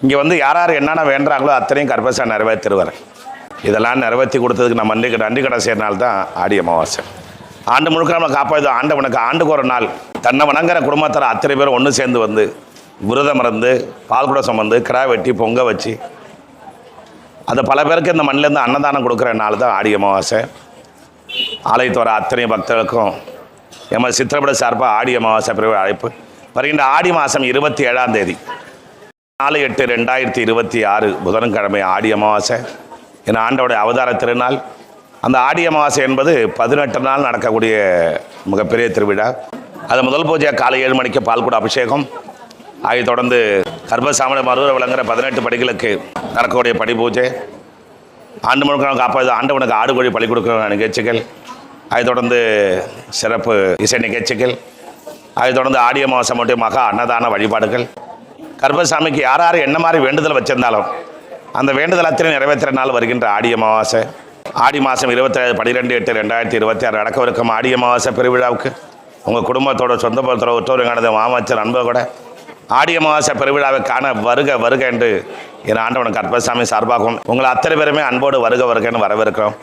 இங்கே வந்து யார் யார் என்னென்ன வேண்டுறாங்களோ அத்தனையும் கர்ப்பசாமி நிறைவேற்றிடுவார். இதெல்லாம் நிறைவேற்றி கொடுத்ததுக்கு நம்ம நன்றி கடன் செய்கிற நாள் தான் ஆடி அமாவாசை. ஆண்டு முழுக்க நம்மளை காப்பாது ஆண்டவனுக்கு ஆண்டுக்கு ஒரு நாள் தன்னை வணங்குற குடும்பத்தில் அத்தனை பேர் ஒன்று சேர்ந்து வந்து விரதம் இருந்து பால் கூட சுமந்து கிடா வெட்டி பொங்க வச்சு அது பல பேருக்கு இந்த மண்ணிலேருந்து அன்னதானம் கொடுக்குற நாள் தான் ஆடி அமாவாசை. ஆலயத்து வர அத்தனை பக்தர்களுக்கும் எமது சித்திரப்பட சார்பாக ஆடி அமாவாசை பிரிவு அழைப்பு. வருகின்ற ஆடி மாதம் 27ஆம் தேதி 4/8/2026 புதன்கிழமை ஆடி அமாவாசை. என் ஆண்டோடைய அவதார திருநாள். அந்த ஆடி அமாவாசை என்பது 18 நாள் நடக்கக்கூடிய மிகப்பெரிய திருவிழா. அது முதல் பூஜை காலை 7 மணிக்கு பால்குட அபிஷேகம். அதை தொடர்ந்து கர்ப்பசாமி மருவ விளங்குற 18 படிகளுக்கு நடக்கக்கூடிய படி பூஜை. ஆண்டு முழுக்க காப்பாது ஆண்டவனுக்கு ஆடு கோழி பலி கொடுக்குற நிகழ்ச்சிகள். அதை தொடர்ந்து சிறப்பு இசை நிகழ்ச்சிகள். அதை தொடர்ந்து ஆடி அமாவாசை மட்டும் மகா அன்னதான வழிபாடுகள். கர்ப்பசாமிக்கு யார் யார் என்ன மாதிரி வேண்டுதல் வச்சிருந்தாலும் அந்த வேண்டுதல் அத்தனை நிறைவேற்றுற நாள் வருகின்ற ஆடி அமாவாசை. ஆடி மாதம் 27/12/2026 நடக்கவிருக்கும் ஆடி அமாவாசை பெருவிழாவுக்கு உங்கள் குடும்பத்தோட சொந்த பலத்தோட ஒற்றோர் எங்களது மாமச்சர் நண்பர் கூட ஆடி அமாவாசை பெருவிழாவை காண வருக வருக என்று என் ஆண்டவன் கர்ப்பசாமி சார்பாகவும் உங்களை அத்தனை பேருமே அன்போடு வருக வருகன்னு வரவிருக்கிறோம்.